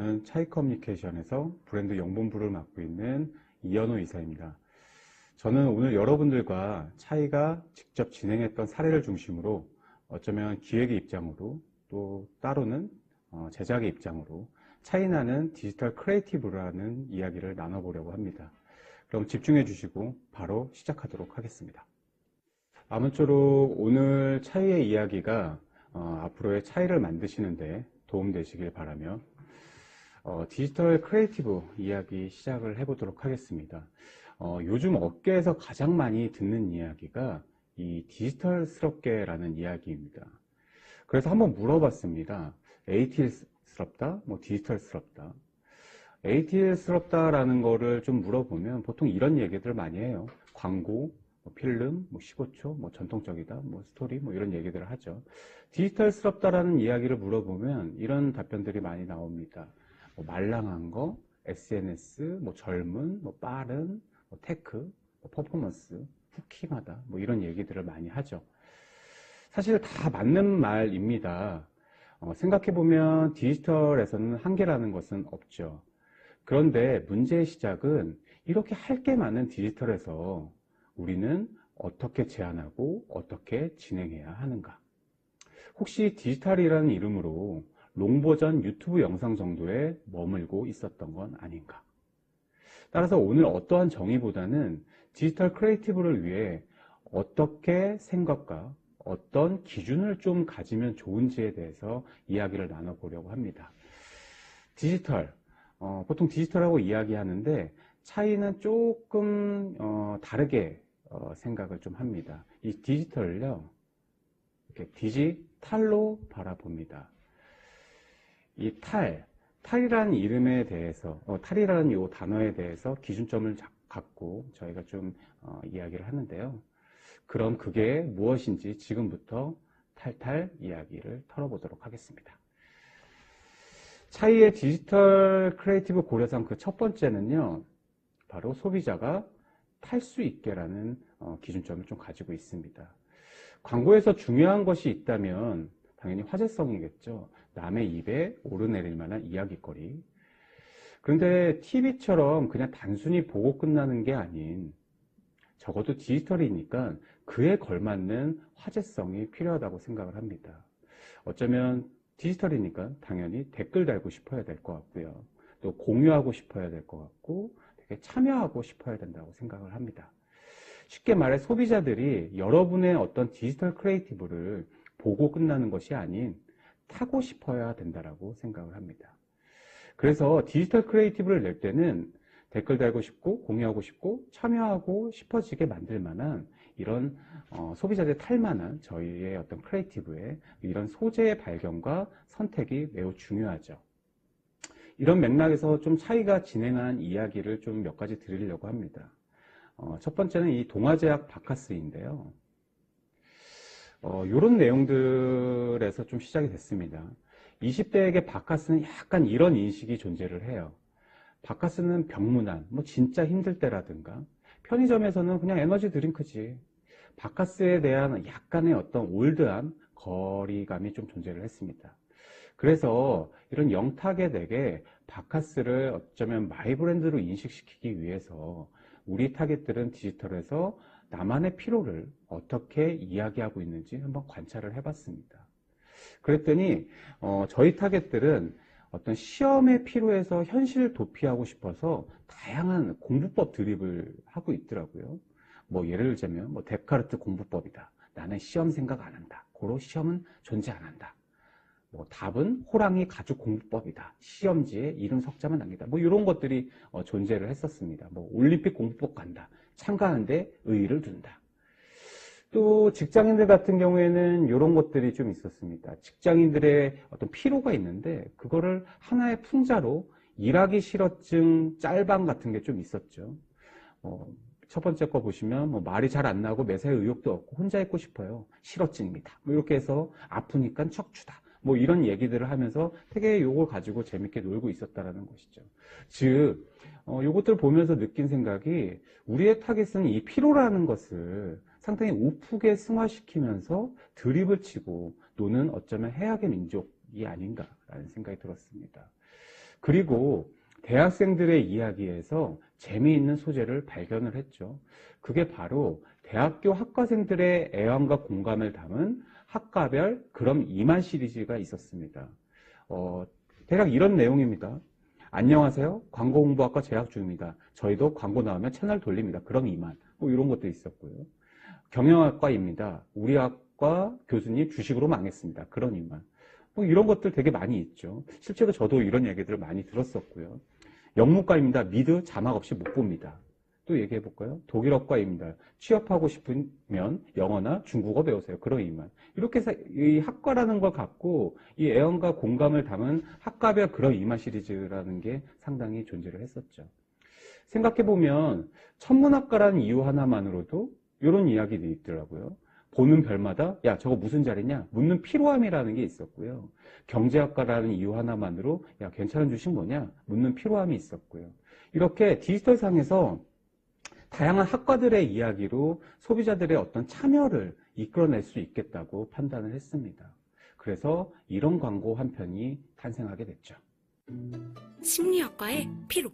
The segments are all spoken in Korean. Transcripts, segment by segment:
저는 차이커뮤니케이션에서 브랜드 영본부를 맡고 있는 이현호 이사입니다. 저는 오늘 여러분들과 차이가 직접 진행했던 사례를 중심으로 어쩌면 기획의 입장으로 또 따로는 제작의 입장으로 차이나는 디지털 크리에이티브라는 이야기를 나눠보려고 합니다. 그럼 집중해 주시고 바로 시작하도록 하겠습니다. 아무쪼록 오늘 차이의 이야기가 앞으로의 차이를 만드시는데 도움되시길 바라며 디지털 크리에이티브 이야기 시작을 해보도록 하겠습니다. 요즘 업계에서 가장 많이 듣는 이야기가 이 디지털스럽게라는 이야기입니다. 그래서 한번 물어봤습니다. ATL스럽다, 디지털스럽다. ATL스럽다라는 거를 좀 물어보면 보통 이런 얘기들 많이 해요. 광고, 필름, 15초, 전통적이다, 스토리, 이런 얘기들을 하죠. 디지털스럽다라는 이야기를 물어보면 이런 답변들이 많이 나옵니다. 말랑한 거, SNS, 젊은, 빠른, 테크, 퍼포먼스, 후킹하다, 이런 얘기들을 많이 하죠. 사실 다 맞는 말입니다. 생각해보면 디지털에서는 한계라는 것은 없죠. 그런데 문제의 시작은 이렇게 할 게 많은 디지털에서 우리는 어떻게 제안하고 어떻게 진행해야 하는가? 혹시 디지털이라는 이름으로 롱버전 유튜브 영상 정도에 머물고 있었던 건 아닌가? 따라서 오늘 어떠한 정의보다는 디지털 크리에이티브를 위해 어떻게 생각과 어떤 기준을 좀 가지면 좋은지에 대해서 이야기를 나눠보려고 합니다. 디지털, 보통 디지털하고 이야기하는데 차이는 조금 다르게 생각을 좀 합니다. 이 디지털을요, 이렇게 디지털로 바라봅니다. 이 탈이라는 이름에 대해서, 탈이라는 이 단어에 대해서 기준점을 갖고 저희가 좀 이야기를 하는데요. 그럼 그게 무엇인지 지금부터 탈탈 이야기를 털어보도록 하겠습니다. 차이의 디지털 크리에이티브 고려상 그 첫 번째는요, 바로 소비자가 탈 수 있게라는 기준점을 좀 가지고 있습니다. 광고에서 중요한 것이 있다면 당연히 화제성이겠죠. 남의 입에 오르내릴 만한 이야기거리. 그런데 TV처럼 그냥 단순히 보고 끝나는 게 아닌, 적어도 디지털이니까 그에 걸맞는 화제성이 필요하다고 생각을 합니다. 어쩌면 디지털이니까 당연히 댓글 달고 싶어야 될 것 같고요. 또 공유하고 싶어야 될 것 같고 되게 참여하고 싶어야 된다고 생각을 합니다. 쉽게 말해 소비자들이 여러분의 어떤 디지털 크리에이티브를 보고 끝나는 것이 아닌 타고 싶어야 된다고 생각을 합니다. 그래서 디지털 크리에이티브를 낼 때는 댓글 달고 싶고 공유하고 싶고 참여하고 싶어지게 만들 만한 이런 소비자들이 탈만한 저희의 어떤 크리에이티브의 이런 소재의 발견과 선택이 매우 중요하죠. 이런 맥락에서 좀 차이가 진행한 이야기를 좀 몇 가지 드리려고 합니다. 첫 번째는 이 동아제약 바카스인데요. 이런 내용들에서 좀 시작이 됐습니다. 20대에게 바카스는 약간 이런 인식이 존재를 해요. 바카스는 병문안, 진짜 힘들 때라든가 편의점에서는 그냥 에너지 드링크지. 바카스에 대한 약간의 어떤 올드한 거리감이 좀 존재를 했습니다. 그래서 이런 영타겟에게 바카스를 어쩌면 마이 브랜드로 인식시키기 위해서 우리 타겟들은 디지털에서 나만의 피로를 어떻게 이야기하고 있는지 한번 관찰을 해봤습니다. 그랬더니 저희 타겟들은 어떤 시험의 피로에서 현실 도피하고 싶어서 다양한 공부법 드립을 하고 있더라고요. 예를 들자면 데카르트 공부법이다. 나는 시험 생각 안 한다. 고로 시험은 존재 안 한다. 답은 호랑이 가죽 공부법이다. 시험지에 이름 석자만 남기다. 이런 것들이 존재를 했었습니다. 올림픽 공부법 간다. 참가하는데 의의를 둔다. 또 직장인들 같은 경우에는 이런 것들이 좀 있었습니다. 직장인들의 어떤 피로가 있는데 그거를 하나의 풍자로 일하기 싫어증 짤방 같은 게 좀 있었죠. 첫 번째 거 보시면 말이 잘 안 나고 매사에 의욕도 없고 혼자 있고 싶어요. 싫어증입니다. 이렇게 해서 아프니까 척추다. 이런 얘기들을 하면서 되게 요걸 가지고 재밌게 놀고 있었다라는 것이죠. 즉 요것들 보면서 느낀 생각이 우리의 타겟은 이 피로라는 것을 상당히 우프게 승화시키면서 드립을 치고 노는 어쩌면 해악의 민족이 아닌가라는 생각이 들었습니다. 그리고 대학생들의 이야기에서 재미있는 소재를 발견을 했죠. 그게 바로 대학교 학과생들의 애환과 공감을 담은 학과별 그럼 이만 시리즈가 있었습니다. 대략 이런 내용입니다. 안녕하세요. 광고홍보학과 재학 중입니다. 저희도 광고 나오면 채널 돌립니다. 그럼 이만. 뭐 이런 것도 있었고요. 경영학과입니다. 우리 학과 교수님 주식으로 망했습니다. 그런 이만. 뭐 이런 것들 되게 많이 있죠. 실제로 저도 이런 얘기들을 많이 들었었고요. 영문과입니다. 미드 자막 없이 못 봅니다. 또 얘기해 볼까요? 독일어과입니다. 취업하고 싶으면 영어나 중국어 배우세요. 그런 이만. 이렇게 해서 이 학과라는 걸 갖고 이 애언과 공감을 담은 학과별 그런 이만 시리즈라는 게 상당히 존재를 했었죠. 생각해 보면 천문학과라는 이유 하나만으로도 이런 이야기들이 있더라고요. 보는 별마다 야 저거 무슨 자리냐 묻는 피로함이라는 게 있었고요. 경제학과라는 이유 하나만으로 야 괜찮은 주식 뭐냐 묻는 피로함이 있었고요. 이렇게 디지털상에서 다양한 학과들의 이야기로 소비자들의 어떤 참여를 이끌어낼 수 있겠다고 판단을 했습니다. 그래서 이런 광고 한 편이 탄생하게 됐죠. 심리학과의 피로.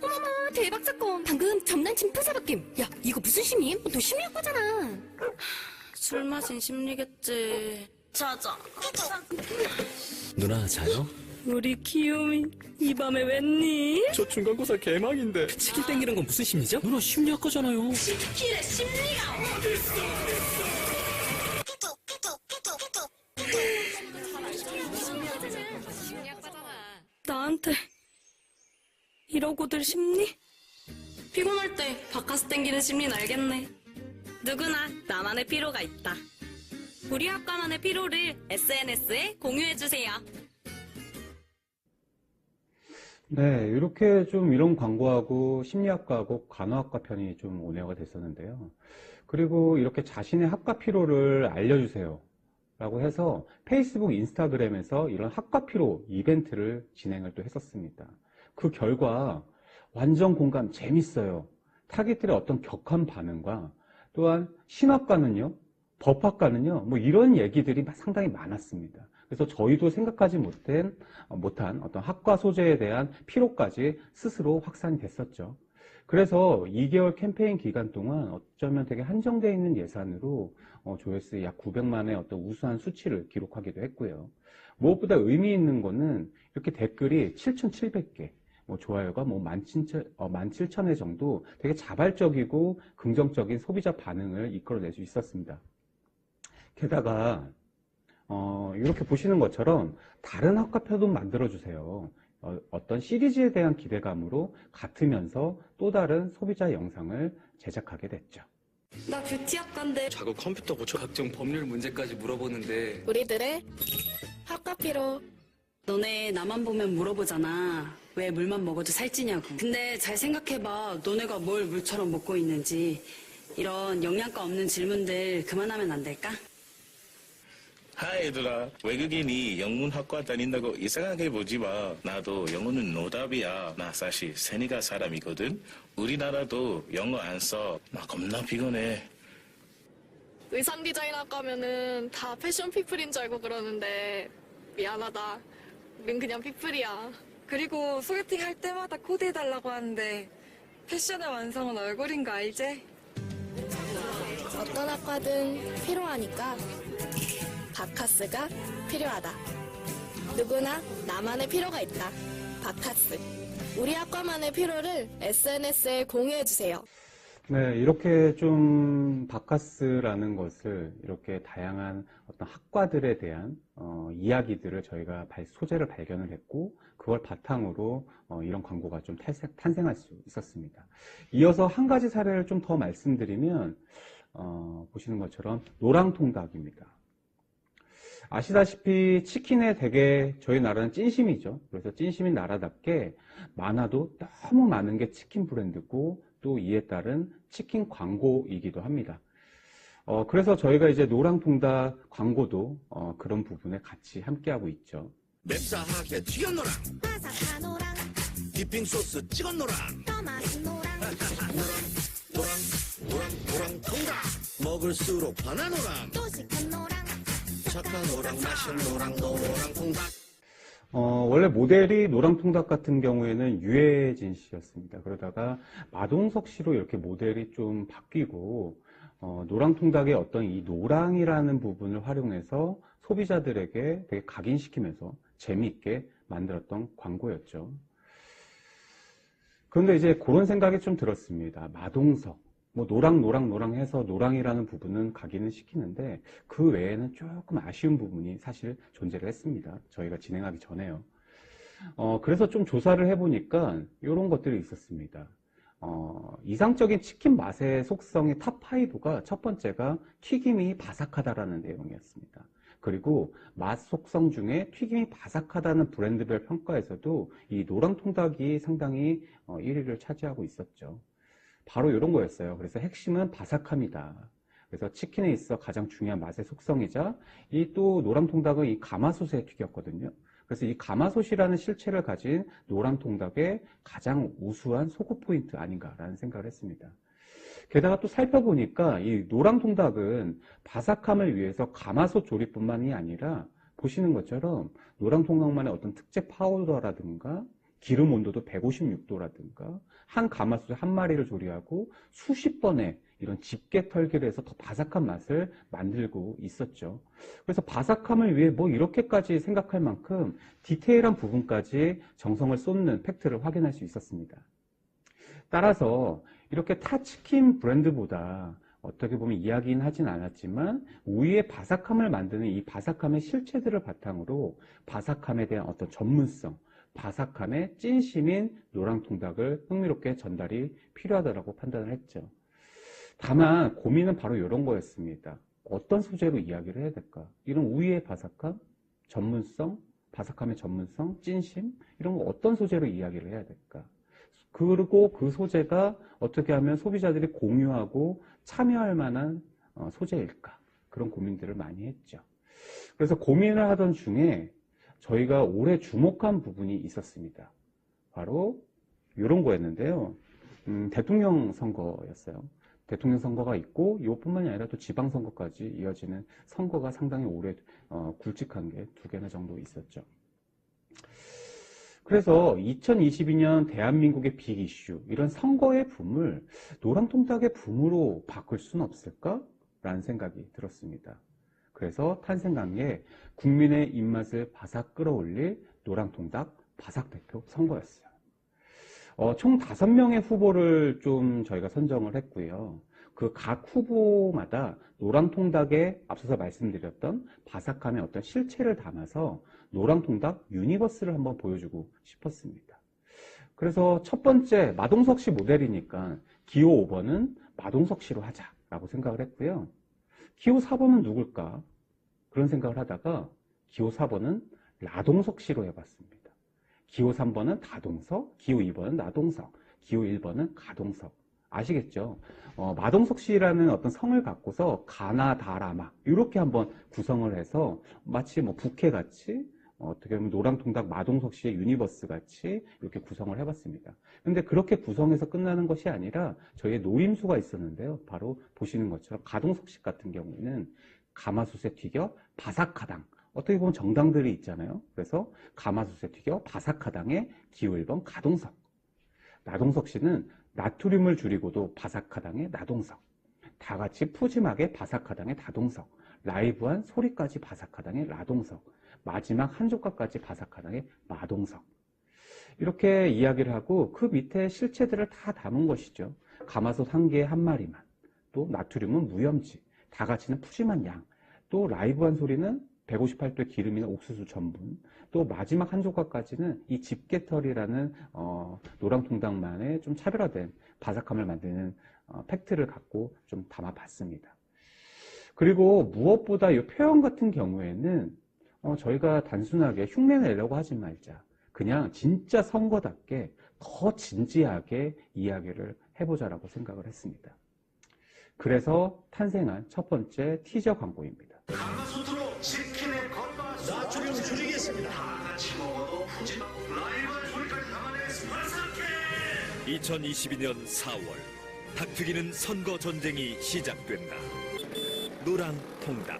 어머나 대박 사건. 방금 점남친 프사바뀜. 야 이거 무슨 심리? 너 심리학과잖아. 술 마신 심리겠지. 자자. 누나 자요? 우리 귀요미 이 밤에 웬일? 저 중간고사 개망인데 치킨 땡기는 건 무슨 심리죠? 누나 심리학과잖아요. 치킨의 심리가 나한테 이러고들 심리? 피곤할 때 바카스 땡기는 심리는 알겠네. 누구나 나만의 피로가 있다. 우리 학과만의 피로를 SNS에 공유해주세요. 네, 이렇게 좀 이런 광고하고 심리학과하고 간호학과 편이 좀 온애가 됐었는데요. 그리고 이렇게 자신의 학과 피로를 알려주세요 라고 해서 페이스북, 인스타그램에서 이런 학과 피로 이벤트를 진행을 또 했었습니다. 그 결과 완전 공감, 재밌어요. 타깃들의 어떤 격한 반응과 또한 신학과는요, 법학과는요, 뭐 이런 얘기들이 상당히 많았습니다. 그래서 저희도 생각하지 못한 어떤 학과 소재에 대한 피로까지 스스로 확산이 됐었죠. 그래서 2개월 캠페인 기간 동안 어쩌면 되게 한정되어 있는 예산으로 조회수 약 900만의 어떤 우수한 수치를 기록하기도 했고요. 무엇보다 의미 있는 거는 이렇게 댓글이 7,700개, 좋아요가 17,000회 정도 되게 자발적이고 긍정적인 소비자 반응을 이끌어낼 수 있었습니다. 게다가 이렇게 보시는 것처럼 다른 학과표도 만들어주세요. 어떤 시리즈에 대한 기대감으로 같으면서 또 다른 소비자 영상을 제작하게 됐죠. 나 뷰티학과인데 자꾸 컴퓨터 고쳐 각종 법률 문제까지 물어보는데 우리들의 학과피로. 너네 나만 보면 물어보잖아. 왜 물만 먹어도 살찌냐고. 근데 잘 생각해봐. 너네가 뭘 물처럼 먹고 있는지. 이런 영양가 없는 질문들 그만하면 안 될까? 하이 얘들아, 외국인이 영문학과 다닌다고 이상하게 보지 마. 나도 영어는 노답이야. 나 사실 세니가 사람이거든. 우리나라도 영어 안 써. 나 겁나 피곤해. 의상 디자인학 가면은 다 패션 피플인 줄 알고 그러는데 미안하다. 우린 그냥 피플이야. 그리고 소개팅 할 때마다 코디해달라고 하는데 패션의 완성은 얼굴인 거 알지? 어떤 학과든 필요하니까 바카스가 필요하다. 누구나 나만의 필요가 있다. 바카스. 우리 학과만의 필요를 SNS에 공유해주세요. 네, 이렇게 좀 바카스라는 것을 이렇게 다양한 어떤 학과들에 대한 이야기들을 저희가 소재를 발견을 했고 그걸 바탕으로 이런 광고가 좀 탄생할 수 있었습니다. 이어서 한 가지 사례를 좀 더 말씀드리면 보시는 것처럼 노랑통닭입니다. 아시다시피 치킨에 되게 저희 나라는 찐심이죠. 그래서 찐심인 나라답게 많아도 너무 많은 게 치킨 브랜드고 또 이에 따른 치킨 광고이기도 합니다. 그래서 저희가 이제 노랑통닭 광고도 그런 부분에 같이 함께하고 있죠. 맵싸하게 튀겨노랑 바삭한 노랑, 디핑 소스 찍어노랑 더 맛있는 노랑. 노랑 통닭 먹을수록 반한 노랑 또 시큰 노랑. 착한 노랑 맛있는 노랑 통닭. 원래 모델이 노랑통닭 같은 경우에는 유해진 씨였습니다. 그러다가 마동석 씨로 이렇게 모델이 좀 바뀌고, 노랑통닭의 어떤 이 노랑이라는 부분을 활용해서 소비자들에게 되게 각인시키면서 재미있게 만들었던 광고였죠. 그런데 이제 그런 생각이 좀 들었습니다. 마동석, 뭐 노랑 해서 노랑이라는 부분은 각인을 시키는데 그 외에는 조금 아쉬운 부분이 사실 존재를 했습니다. 저희가 진행하기 전에요. 그래서 좀 조사를 해보니까 이런 것들이 있었습니다. 이상적인 치킨 맛의 속성의 탑5가 첫 번째가 튀김이 바삭하다라는 내용이었습니다. 그리고 맛 속성 중에 튀김이 바삭하다는 브랜드별 평가에서도 이 노랑통닭이 상당히 1위를 차지하고 있었죠. 바로 이런 거였어요. 그래서 핵심은 바삭함이다. 그래서 치킨에 있어 가장 중요한 맛의 속성이자 이 또 노랑통닭은 이 가마솥에 튀겼거든요. 그래서 이 가마솥이라는 실체를 가진 노랑통닭의 가장 우수한 소구 포인트 아닌가라는 생각을 했습니다. 게다가 또 살펴보니까 이 노랑통닭은 바삭함을 위해서 가마솥 조리뿐만이 아니라 보시는 것처럼 노랑통닭만의 어떤 특제 파우더라든가 기름 온도도 156도라든가 한 가마솥에 한 마리를 조리하고 수십 번의 이런 집게 털기를 해서 더 바삭한 맛을 만들고 있었죠. 그래서 바삭함을 위해 뭐 이렇게까지 생각할 만큼 디테일한 부분까지 정성을 쏟는 팩트를 확인할 수 있었습니다. 따라서 이렇게 타 치킨 브랜드보다 어떻게 보면 이야기는 하진 않았지만 우위의 바삭함을 만드는 이 바삭함의 실체들을 바탕으로 바삭함에 대한 어떤 전문성, 바삭함의 찐심인 노랑통닭을 흥미롭게 전달이 필요하다고 판단을 했죠. 다만 고민은 바로 이런 거였습니다. 어떤 소재로 이야기를 해야 될까? 이런 우위의 바삭함, 전문성, 바삭함의 전문성, 찐심 이런 거 어떤 소재로 이야기를 해야 될까? 그리고 그 소재가 어떻게 하면 소비자들이 공유하고 참여할 만한 소재일까? 그런 고민들을 많이 했죠. 그래서 고민을 하던 중에 저희가 올해 주목한 부분이 있었습니다. 바로 이런 거였는데요. 대통령 선거였어요. 대통령 선거가 있고 이것뿐만이 아니라 또 지방선거까지 이어지는 선거가 상당히 오래 굵직한 게 2개나 정도 있었죠. 그래서 2022년 대한민국의 빅 이슈, 이런 선거의 붐을 노랑통닭의 붐으로 바꿀 수는 없을까? 라는 생각이 들었습니다. 그래서 탄생한 게 국민의 입맛을 바삭 끌어올릴 노랑통닭 바삭 대표 선거였어요. 총 5명의 후보를 좀 저희가 선정을 했고요. 그 각 후보마다 노랑통닭에 앞서서 말씀드렸던 바삭함의 어떤 실체를 담아서 노랑통닭 유니버스를 한번 보여주고 싶었습니다. 그래서 첫 번째 마동석 씨 모델이니까 기호 5번은 마동석 씨로 하자라고 생각을 했고요. 기호 4번은 누굴까? 그런 생각을 하다가 기호 4번은 라동석 씨로 해봤습니다. 기호 3번은 다동석, 기호 2번은 나동석, 기호 1번은 가동석. 아시겠죠? 마동석 씨라는 어떤 성을 갖고서 가나다라마 이렇게 한번 구성을 해서 마치 뭐 부캐같이 어떻게 보면 노랑통닭 마동석 씨의 유니버스 같이 이렇게 구성을 해봤습니다. 근데 그렇게 구성해서 끝나는 것이 아니라 저희의 노림수가 있었는데요. 바로 보시는 것처럼 가동석 씨 같은 경우에는 가마솥에 튀겨 바삭하당. 어떻게 보면 정당들이 있잖아요. 그래서 가마솥에 튀겨 바삭하당의 기호 1번 가동석. 나동석 씨는 나트륨을 줄이고도 바삭하당의 나동석. 다 같이 푸짐하게 바삭하당의 다동석. 라이브한 소리까지 바삭하당의 라동석. 마지막 한 조각까지 바삭하당의 마동석. 이렇게 이야기를 하고 그 밑에 실체들을 다 담은 것이죠. 가마솥 한 개에 한 마리만. 또 나트륨은 무염지. 다 같이는 푸짐한 양. 또 라이브한 소리는 158도의 기름이나 옥수수 전분. 또 마지막 한 조각까지는 이 집게털이라는 노랑통닭만의 좀 차별화된 바삭함을 만드는 팩트를 갖고 좀 담아봤습니다. 그리고 무엇보다 이 표현 같은 경우에는 저희가 단순하게 흉내내려고 하지 말자. 그냥 진짜 선거답게 더 진지하게 이야기를 해보자라고 생각을 했습니다. 그래서 탄생한 첫 번째 티저 광고입니다. 가마솥으로 치킨의 나트륨 줄이겠습니다. 2022년 4월 닥트기는 선거 전쟁이 시작된다. 노랑통닭.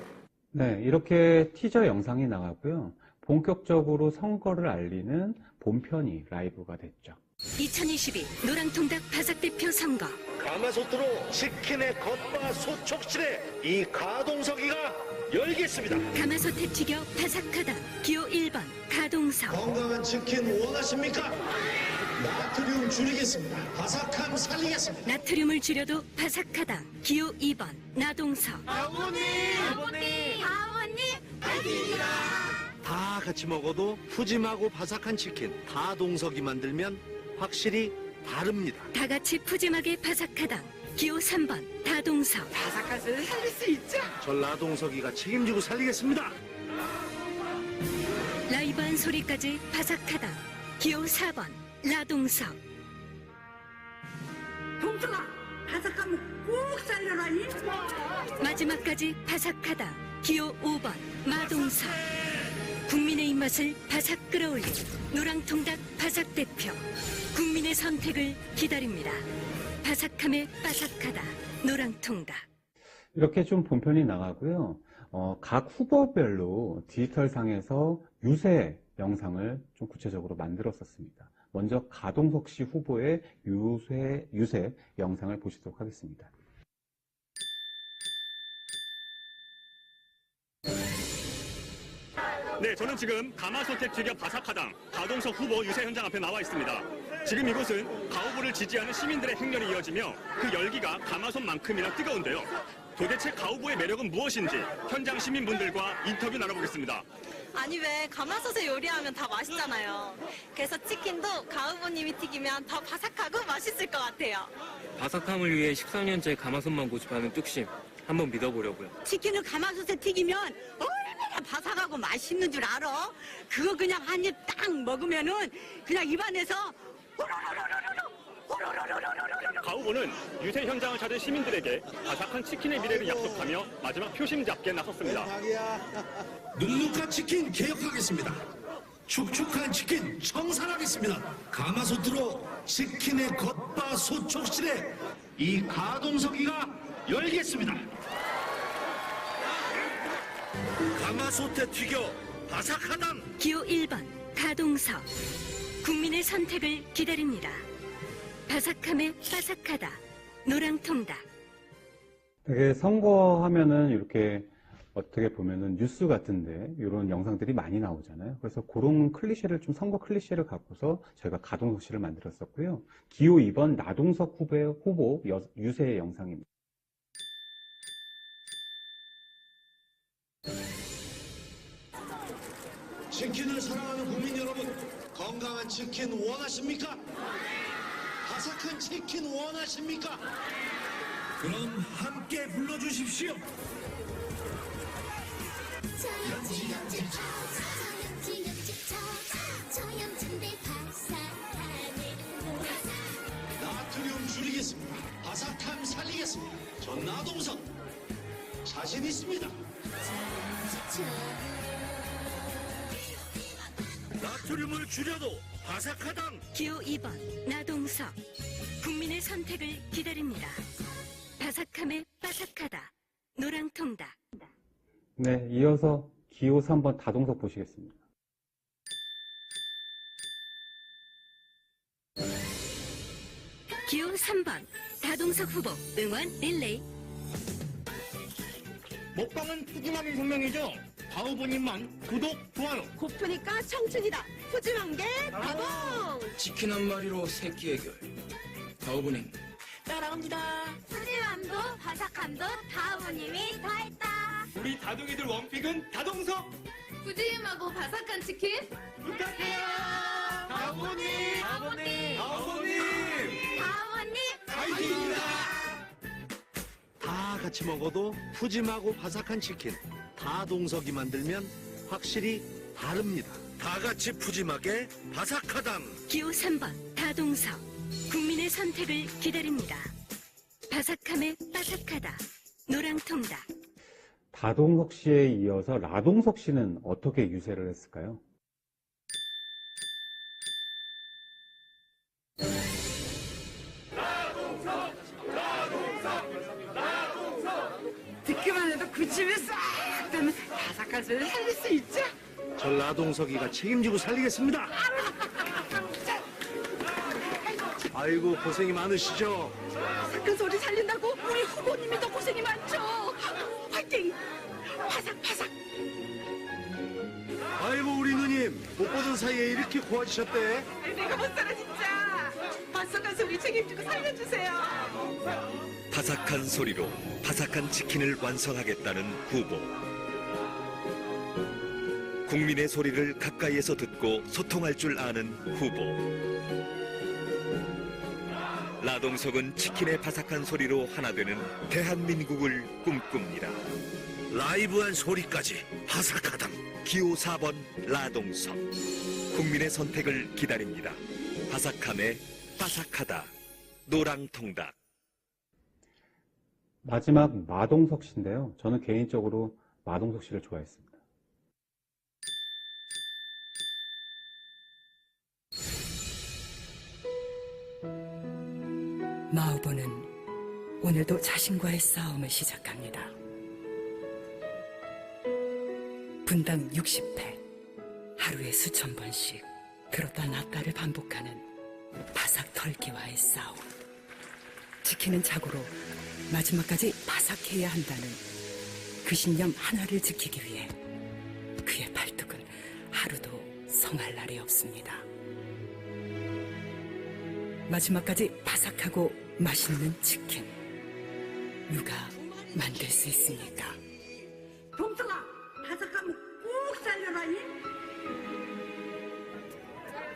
네, 이렇게 티저 영상이 나가고요. 본격적으로 선거를 알리는 본편이 라이브가 됐죠. 2022 노랑통닭 바삭대표 선거. 가마솥으로 치킨의 겉바 소촉실에 이 가동석이가 열겠습니다. 가마솥에 튀겨 바삭하다. 기호 1번 가동석. 건강한 치킨 원하십니까? 나트륨 줄이겠습니다. 바삭함 살리겠습니다. 나트륨을 줄여도 바삭하다. 기호 2번 나동석. 다 같이 먹어도 푸짐하고 바삭한 치킨 다동석이 만들면 확실히 다릅니다. 다 같이 푸짐하게 바삭하다. 기호 3번 다동석. 전 나동석이가 책임지고 살리겠습니다. 라이브한 소리까지 바삭하다. 기호 4번 나동석. 동서가 바삭함을 꼭 살려라. 마지막까지 바삭하다. 기호 5번 마동석. 국민의 입맛을 바삭 끌어올린 노랑통닭 바삭대표. 국민의 선택을 기다립니다. 바삭함에 바삭하다. 노랑통닭. 이렇게 좀 본편이 나가고요. 각 후보별로 디지털상에서 유세 영상을 좀 구체적으로 만들었었습니다. 먼저 가동석 씨 후보의 유세 영상을 보시도록 하겠습니다. 네, 저는 지금 가마솥에 튀겨 바삭하당 가동석 후보 유세 현장 앞에 나와 있습니다. 지금 이곳은 가 후보를 지지하는 시민들의 행렬이 이어지며 그 열기가 가마솥만큼이나 뜨거운데요. 도대체 가 후보의 매력은 무엇인지 현장 시민분들과 인터뷰 나눠보겠습니다. 아니 왜 가마솥에 요리하면 다 맛있잖아요. 그래서 치킨도 가 후보님이 튀기면 더 바삭하고 맛있을 것 같아요. 바삭함을 위해 13년째 가마솥만 고집하는 뚝심 한번 믿어보려고요. 치킨을 가마솥에 튀기면 얼마나 바삭하고 맛있는 줄 알아? 그거 그냥 한 입 딱 먹으면은 그냥 입안에서 가 후보는 유세 현장을 찾은 시민들에게 바삭한 치킨의 미래를 약속하며 마지막 표심 잡기에 나섰습니다. 눅눅한 치킨 개혁하겠습니다. 축축한 치킨 청산하겠습니다. 가마솥으로 치킨의 겉바 소촉실에 이 가동석이가 열겠습니다. 가마솥에 튀겨 바삭하당. 기호 1번 가동석. 국민의 선택을 기다립니다. 바삭함에 바삭하다. 노랑통닭. 되게 선거하면은 이렇게 어떻게 보면은 뉴스 같은데 이런 영상들이 많이 나오잖아요. 그래서 그런 클리셰를 좀 선거 클리셰를 갖고서 저희가 가동석 씨를 만들었었고요. 기호 2번 나동석 후보 유세 영상입니다. 치킨을 사랑하는 국민 여러분, 건강한 치킨 원하십니까? 바삭한 치킨 원하십니까? 그럼 함께 불러주십시오. 나트륨 줄이겠습니다. 바삭함 살리겠습니다. 전 나동석 자신 있습니다. 나트륨을 줄여도 바삭하당. 기호 2번 나동석. 국민의 선택을 기다립니다. 바삭함에 바삭하다. 노랑통닭. 네, 이어서 기호 3번 다동석 보시겠습니다. 기호 3번 다동석 후보 응원 릴레이. 먹방은 푸짐하게 생명이죠. 가 후보님만 구독, 좋아요. 고프니까 청춘이다. 푸짐한 게 가동. 치킨 한 마리로 세끼 해결. 가오브님 따라옵니다. 푸짐함도 바삭함도 다 후보님이 다 했다. 우리 다둥이들 원픽은 다동석. 푸짐하고 바삭한 치킨? 부탁해요. 가오님. 가오님. 가오님. 다 후보님 파이팅입니다. 다 같이 먹어도 푸짐하고 바삭한 치킨 다동석이 만들면 확실히 다릅니다. 다 같이 푸짐하게 바삭하당. 기호 3번 다동석. 국민의 선택을 기다립니다. 바삭함에 바삭하다. 노랑통닭. 다동석 씨에 이어서 라동석 씨는 어떻게 유세를 했을까요? 듣기만 해도 군침이 싹 도는 바삭한 소리를 살릴 수 있죠. 저 나동석이가 책임지고 살리겠습니다. 아이고 고생이 많으시죠? 그 소리 살린다고 우리 후보님이 더 고생이 많죠. 화이팅! 바삭바삭! 아이고 우리 누님 못 보던 사이에 이렇게 고와지셨대. 내가 못 살아 진짜. 바삭한 소리 책임지고 살려주세요. 바삭한 소리로 바삭한 치킨을 완성하겠다는 후보. 국민의 소리를 가까이에서 듣고 소통할 줄 아는 후보. 라동석은 치킨의 바삭한 소리로 하나 되는 대한민국을 꿈꿉니다. 라이브한 소리까지 바삭하다. 기호 4번 라동석. 국민의 선택을 기다립니다. 바삭함에 바삭하다. 노랑통닭. 마지막 마동석 씨인데요. 저는 개인적으로 마동석 씨를 좋아했습니다. 마 후보는 오늘도 자신과의 싸움을 시작합니다. 분당 60회, 하루에 수천 번씩 들었다 놨다를 반복하는 바삭 털기와의 싸움. 지키는 착오로 마지막까지 바삭해야 한다는 그 신념 하나를 지키기 위해 그의 발뚝은 하루도 성할 날이 없습니다. 마지막까지 바삭하고 맛있는 치킨, 누가 만들 수 있습니까? 동석아, 바삭하면 꼭 살려라니.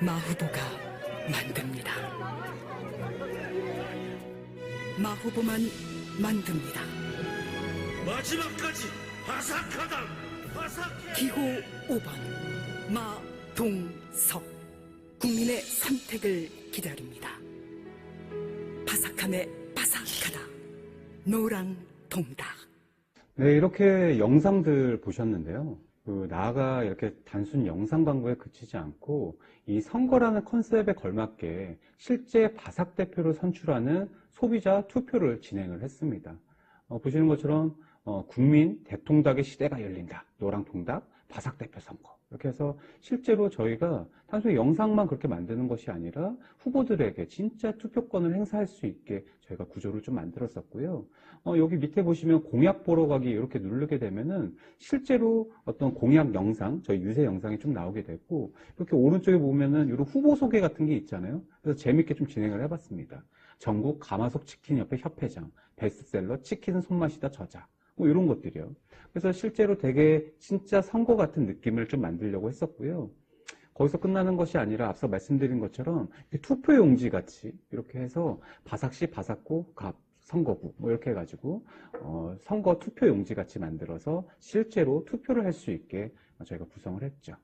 마 후보가 만듭니다. 마 후보만 만듭니다. 마지막까지 바삭하다. 바삭해. 기호 5번 마동석. 국민의 선택을 기다립니다. 바삭함에 바삭하다. 노랑통닭. 네, 이렇게 영상들 보셨는데요. 나아가 이렇게 단순 영상 광고에 그치지 않고 이 선거라는 컨셉에 걸맞게 실제 바삭 대표를 선출하는 소비자 투표를 진행을 했습니다. 보시는 것처럼 국민 대통닭의 시대가 열린다. 노랑통닭 바삭 대표 선거. 이렇게 해서 실제로 저희가 단순히 영상만 그렇게 만드는 것이 아니라 후보들에게 진짜 투표권을 행사할 수 있게 저희가 구조를 좀 만들었었고요. 여기 밑에 보시면 공약 보러 가기 이렇게 누르게 되면은 실제로 어떤 공약 영상, 저희 유세 영상이 좀 나오게 되고, 이렇게 오른쪽에 보면은 이런 후보 소개 같은 게 있잖아요. 그래서 재밌게 좀 진행을 해봤습니다. 전국 가마솥 치킨협회 협회장, 베스트셀러 치킨은 손맛이다 저자. 뭐 이런 것들이요. 그래서 실제로 되게 진짜 선거 같은 느낌을 좀 만들려고 했었고요. 거기서 끝나는 것이 아니라 앞서 말씀드린 것처럼 투표용지 같이 이렇게 해서 바삭시 바삭고 갑 선거구 뭐 이렇게 해가지고 선거 투표용지 같이 만들어서 실제로 투표를 할 수 있게 저희가 구성을 했죠.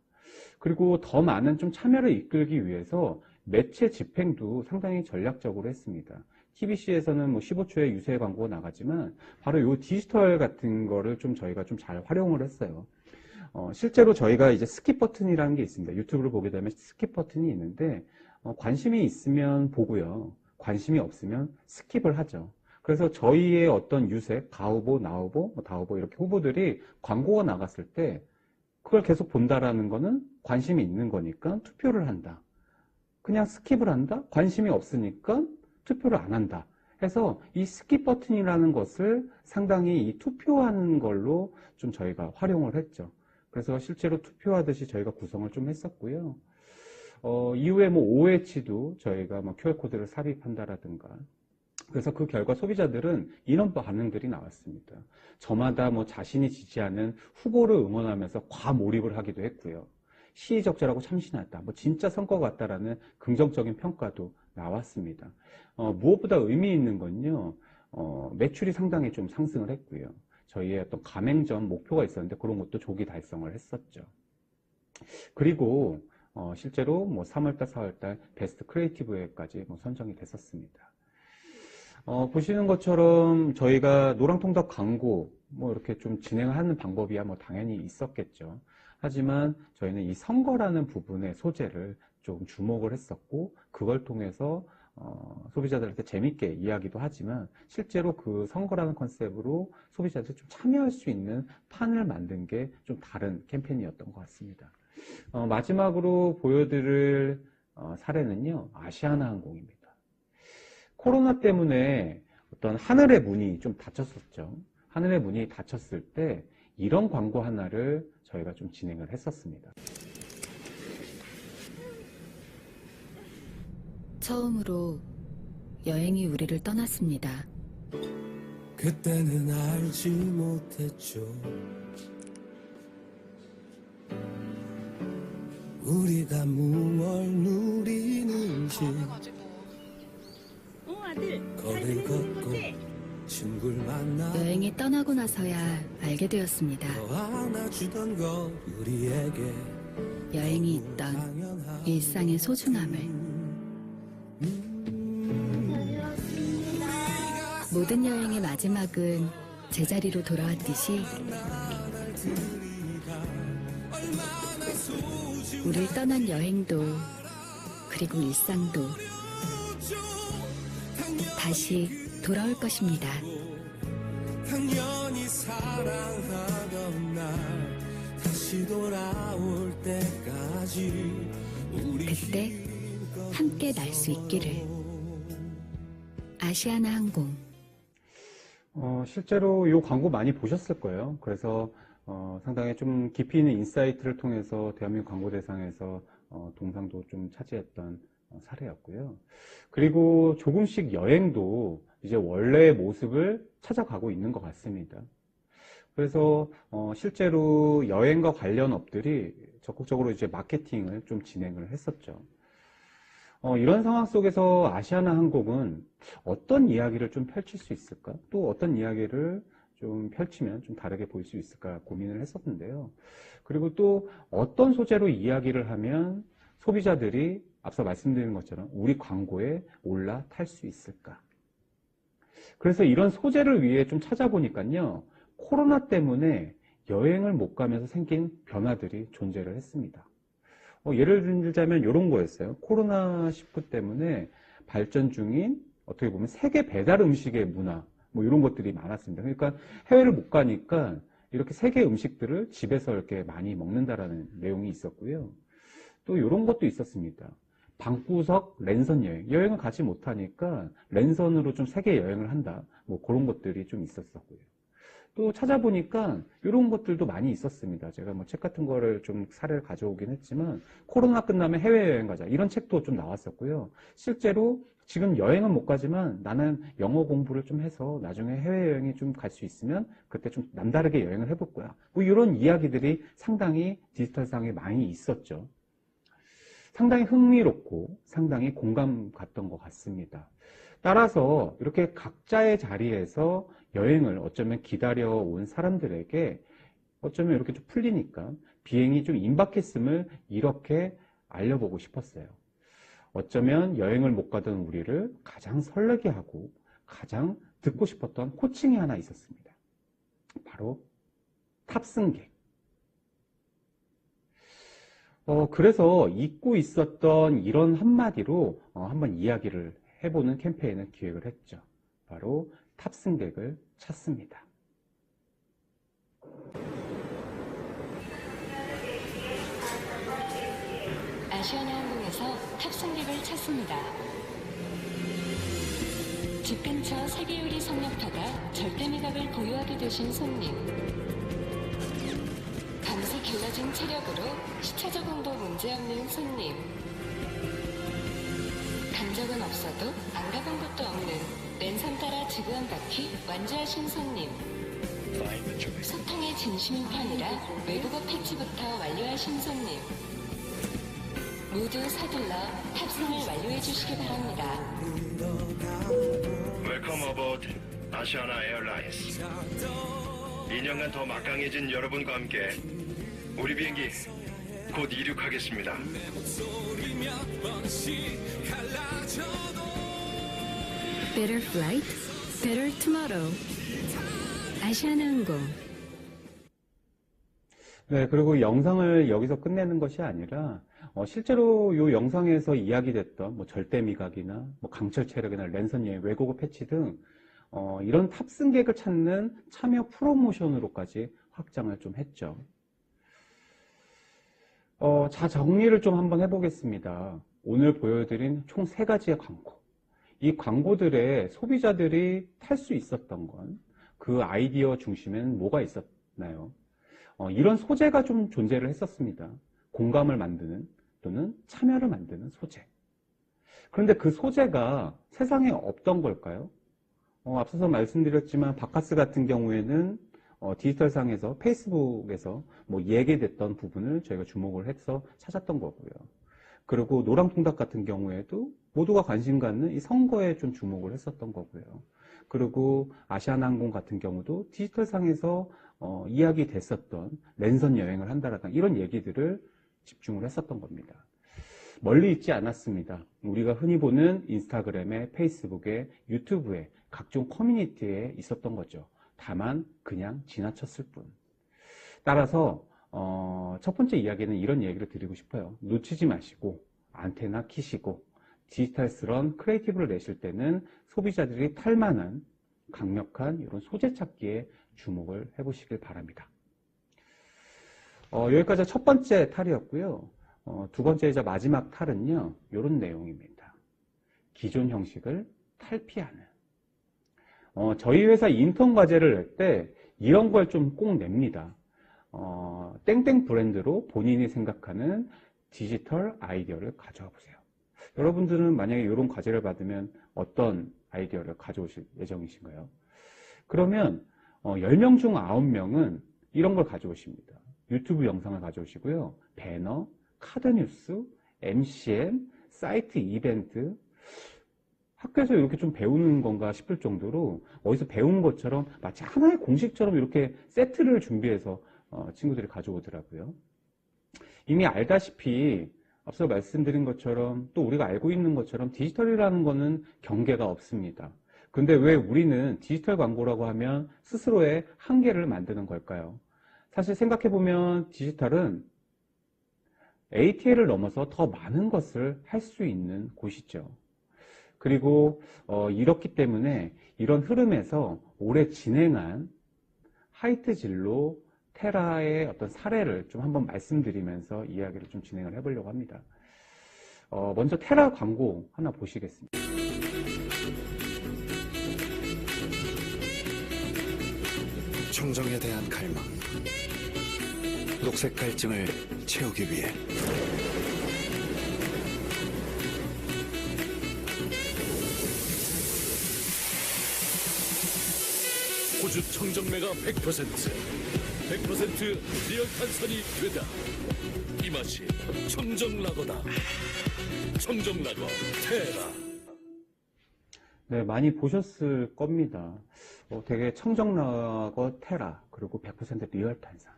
그리고 더 많은 좀 참여를 이끌기 위해서 매체 집행도 상당히 전략적으로 했습니다. TBC에서는 뭐 15초의 유세 광고가 나가지만 바로 이 디지털 같은 거를 좀 저희가 좀 잘 활용을 했어요. 실제로 저희가 이제 스킵 버튼이라는 게 있습니다. 유튜브를 보게 되면 스킵 버튼이 있는데 관심이 있으면 보고요. 관심이 없으면 스킵을 하죠. 그래서 저희의 어떤 유세, 가후보, 나후보, 다후보 이렇게 후보들이 광고가 나갔을 때 그걸 계속 본다라는 거는 관심이 있는 거니까 투표를 한다. 그냥 스킵을 한다? 관심이 없으니까 투표를 안 한다. 해서 이 스킵 버튼이라는 것을 상당히 이 투표하는 걸로 좀 저희가 활용을 했죠. 그래서 실제로 투표하듯이 저희가 구성을 좀 했었고요. 이후에 뭐 OH도 저희가 뭐 QR코드를 삽입한다라든가. 그래서 그 결과 소비자들은 이런 반응들이 나왔습니다. 저마다 뭐 자신이 지지하는 후보를 응원하면서 과몰입을 하기도 했고요. 시의적절하고 참신하다. 뭐 진짜 선거 같다라는 긍정적인 평가도 나왔습니다. 무엇보다 의미 있는 건요. 매출이 상당히 좀 상승을 했고요. 저희의 어떤 가맹점 목표가 있었는데 그런 것도 조기 달성을 했었죠. 그리고 실제로 뭐 3월달, 4월달 베스트 크리에이티브에까지 뭐 선정이 됐었습니다. 보시는 것처럼 저희가 노랑통닭 광고 뭐 이렇게 좀 진행을 하는 방법이야 뭐 당연히 있었겠죠. 하지만 저희는 이 선거라는 부분의 소재를 좀 주목을 했었고 그걸 통해서 소비자들한테 재밌게 이야기도 하지만 실제로 그 선거라는 컨셉으로 소비자들이 좀 참여할 수 있는 판을 만든 게 좀 다른 캠페인이었던 것 같습니다. 마지막으로 보여드릴 사례는요, 아시아나 항공입니다. 코로나 때문에 어떤 하늘의 문이 좀 닫혔었죠. 하늘의 문이 닫혔을 때 이런 광고 하나를 저희가 좀 진행을 했었습니다. 처음으로 여행이 우리를 떠났습니다. 그때는 알지 못했죠. 우리가 무얼 누리는지. 거리를 걷고 친구를 만나 여행이 떠나고 나서야 알게 되었습니다. 너 안아주던 거 우리에게 여행이 있던 일상의 소중함을. 모든 여행의 마지막은 제자리로 돌아왔듯이 우릴 떠난 여행도 그리고 일상도 다시 돌아올 것입니다. 당연히 사랑하던 날 다시 돌아올 때까지 우리 그때 함께 날 수 있기를. 아시아나 항공. 실제로 이 광고 많이 보셨을 거예요. 그래서 상당히 좀 깊이 있는 인사이트를 통해서 대한민국 광고대상에서 동상도 좀 차지했던 사례였고요. 그리고 조금씩 여행도 이제 원래의 모습을 찾아가고 있는 것 같습니다. 그래서 실제로 여행과 관련 업들이 적극적으로 이제 마케팅을 좀 진행을 했었죠. 이런 상황 속에서 아시아나 항공은 어떤 이야기를 좀 펼칠 수 있을까? 또 어떤 이야기를 좀 펼치면 좀 다르게 보일 수 있을까 고민을 했었는데요. 그리고 또 어떤 소재로 이야기를 하면 소비자들이 앞서 말씀드린 것처럼 우리 광고에 올라탈 수 있을까? 그래서 이런 소재를 위해 좀 찾아보니까요. 코로나 때문에 여행을 못 가면서 생긴 변화들이 존재를 했습니다. 예를 들자면 이런 거였어요. 코로나19 때문에 발전 중인 어떻게 보면 세계 배달 음식의 문화, 뭐 이런 것들이 많았습니다. 그러니까 해외를 못 가니까 이렇게 세계 음식들을 집에서 이렇게 많이 먹는다라는 내용이 있었고요. 또 이런 것도 있었습니다. 방구석 랜선 여행. 여행을 가지 못하니까 랜선으로 좀 세계 여행을 한다. 뭐 그런 것들이 좀 있었었고요. 또 찾아보니까 이런 것들도 많이 있었습니다. 제가 뭐 책 같은 거를 좀 사례를 가져오긴 했지만 코로나 끝나면 해외여행 가자 이런 책도 좀 나왔었고요. 실제로 지금 여행은 못 가지만 나는 영어 공부를 좀 해서 나중에 해외여행이 좀 갈 수 있으면 그때 좀 남다르게 여행을 해볼 거야. 뭐 이런 이야기들이 상당히 디지털상에 많이 있었죠. 상당히 흥미롭고 상당히 공감 갔던 것 같습니다. 따라서 이렇게 각자의 자리에서 여행을 어쩌면 기다려온 사람들에게 어쩌면 이렇게 좀 풀리니까 비행이 좀 임박했음을 이렇게 알려보고 싶었어요. 어쩌면 여행을 못 가던 우리를 가장 설레게 하고 가장 듣고 싶었던 호칭이 하나 있었습니다. 바로 탑승객. 그래서 잊고 있었던 이런 한마디로 한번 이야기를 해보는 캠페인을 기획을 했죠. 바로 탑승객을 찾습니다. 아시아나 항공에서 탑승객을 찾습니다. 집 근처 세계요리 성역파가 절대 미각을 보유하게 되신 손님. 밤새 길러진 체력으로 시차 적응도 문제없는 손님. 간 적은 없어도 안 가본 곳도 없는 랜선 따라 지구 한 바퀴 완주하신 손님. 소통에 진심인 편이라 외국어 패치부터 완료하신 손님. 모두 서둘러 탑승을 완료해 주시기 바랍니다. 웰컴 어보드 아시아나 에어라인스. 2년간 더 막강해진 여러분과 함께 우리 비행기 곧 이륙하겠습니다. Better flight, better tomorrow. 아시아나 항공. 네, 그리고 영상을 여기서 끝내는 것이 아니라 실제로 이 영상에서 이야기됐던 뭐 절대 미각이나 뭐 강철 체력이나 랜선 여행, 외국어 패치 등 이런 탑승객을 찾는 참여 프로모션으로까지 확장을 좀 했죠. 자, 정리를 좀 한번 해보겠습니다. 오늘 보여드린 총 3가지의 광고. 이 광고들의 소비자들이 탈 수 있었던 건 그 아이디어 중심에는 뭐가 있었나요? 이런 소재가 좀 존재를 했었습니다. 공감을 만드는 또는 참여를 만드는 소재. 그런데 그 소재가 세상에 없던 걸까요? 앞서서 말씀드렸지만 바카스 같은 경우에는 디지털상에서 페이스북에서 뭐 얘기됐던 부분을 저희가 주목을 해서 찾았던 거고요. 그리고 노랑통닭 같은 경우에도 모두가 관심 갖는 이 선거에 좀 주목을 했었던 거고요. 그리고 아시아나항공 같은 경우도 디지털상에서 이야기 됐었던 랜선 여행을 한다라든가 이런 얘기들을 집중을 했었던 겁니다. 멀리 있지 않았습니다. 우리가 흔히 보는 인스타그램에, 페이스북에, 유튜브에, 각종 커뮤니티에 있었던 거죠. 다만 그냥 지나쳤을 뿐. 따라서 첫 번째 이야기는 이런 얘기를 드리고 싶어요. 놓치지 마시고 안테나 키시고 디지털스런 크리에이티브를 내실 때는 소비자들이 탈만한 강력한 이런 소재 찾기에 주목을 해보시길 바랍니다. 여기까지 첫 번째 탈이었고요. 두 번째이자 마지막 탈은요, 이런 내용입니다. 기존 형식을 탈피하는. 저희 회사 인턴 과제를 낼 때 이런 걸 좀 꼭 냅니다. 땡땡 브랜드로 본인이 생각하는 디지털 아이디어를 가져와 보세요. 여러분들은 만약에 이런 과제를 받으면 어떤 아이디어를 가져오실 예정이신가요? 그러면 10명 중 9명은 이런 걸 가져오십니다. 유튜브 영상을 가져오시고요. 배너, 카드뉴스, MCN, 사이트 이벤트, 학교에서 이렇게 좀 배우는 건가 싶을 정도로 어디서 배운 것처럼 마치 하나의 공식처럼 이렇게 세트를 준비해서 친구들이 가져오더라고요. 이미 알다시피 앞서 말씀드린 것처럼 또 우리가 알고 있는 것처럼 디지털이라는 거는 경계가 없습니다. 근데 왜 우리는 디지털 광고라고 하면 스스로의 한계를 만드는 걸까요? 사실 생각해보면 디지털은 ATL을 넘어서 더 많은 것을 할 수 있는 곳이죠. 그리고 이렇기 때문에 이런 흐름에서 올해 진행한 하이트 진로 테라의 어떤 사례를 좀 한번 말씀드리면서 이야기를 좀 진행을 해보려고 합니다. 먼저 테라 광고 하나 보시겠습니다. 청정에 대한 갈망, 녹색 갈증을 채우기 위해 호주 청정매가 100% 리얼 탄산이 되다. 이 맛이 청정라거다. 청정라거 테라. 네, 많이 보셨을 겁니다. 되게 청정라거 테라, 그리고 100% 리얼 탄산.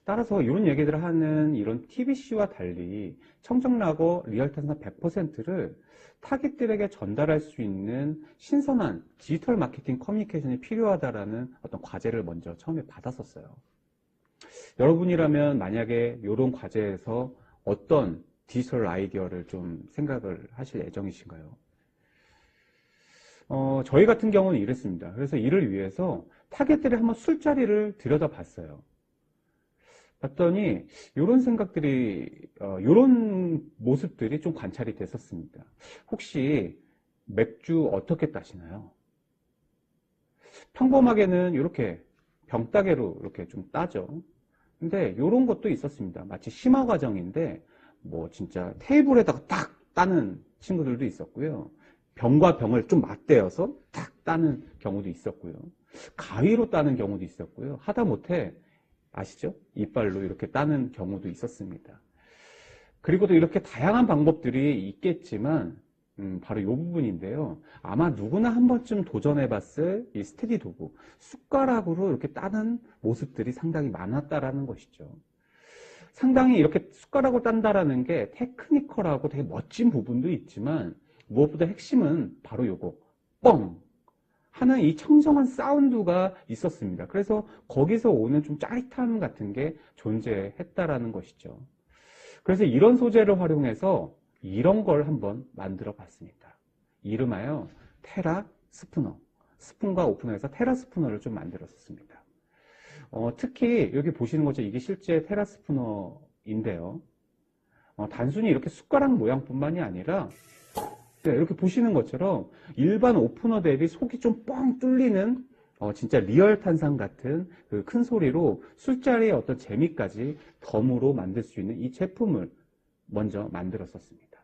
따라서 이런 얘기들을 하는 이런 TBC와 달리 청정라거 리얼 탄산 100%를 타깃들에게 전달할 수 있는 신선한 디지털 마케팅 커뮤니케이션이 필요하다라는 어떤 과제를 먼저 처음에 받았었어요. 여러분이라면 만약에 이런 과제에서 어떤 디지털 아이디어를 좀 생각을 하실 예정이신가요? 저희 같은 경우는 이랬습니다. 그래서 이를 위해서 타겟들이 한번 술자리를 들여다봤어요. 봤더니 이런 생각들이, 이런 모습들이 좀 관찰이 됐었습니다. 혹시 맥주 어떻게 따시나요? 평범하게는 이렇게 병따개로 이렇게 좀 따죠. 근데 이런 것도 있었습니다. 마치 심화 과정인데 뭐 진짜 테이블에다가 딱 따는 친구들도 있었고요. 병과 병을 좀 맞대어서 딱 따는 경우도 있었고요. 가위로 따는 경우도 있었고요. 하다못해 아시죠? 이빨로 이렇게 따는 경우도 있었습니다. 그리고도 이렇게 다양한 방법들이 있겠지만 바로 이 부분인데요. 아마 누구나 한 번쯤 도전해봤을 이 스테디 도구, 숟가락으로 이렇게 따는 모습들이 상당히 많았다라는 것이죠. 상당히 이렇게 숟가락으로 딴다라는 게 테크니컬하고 되게 멋진 부분도 있지만 무엇보다 핵심은 바로 요거, 뻥! 하는 이 청정한 사운드가 있었습니다. 그래서 거기서 오는 좀 짜릿함 같은 게 존재했다라는 것이죠. 그래서 이런 소재를 활용해서 이런 걸 한번 만들어 봤습니다. 이름하여 테라 스푸너. 스푼과 오프너에서 테라 스푸너를 좀 만들었습니다. 특히 여기 보시는 거죠. 이게 실제 테라 스푸너인데요. 단순히 이렇게 숟가락 모양뿐만이 아니라 네, 이렇게 보시는 것처럼 일반 오프너 대비 속이 좀 뻥 뚫리는 진짜 리얼 탄산 같은 그 큰 소리로 술자리의 어떤 재미까지 덤으로 만들 수 있는 이 제품을 먼저 만들었었습니다.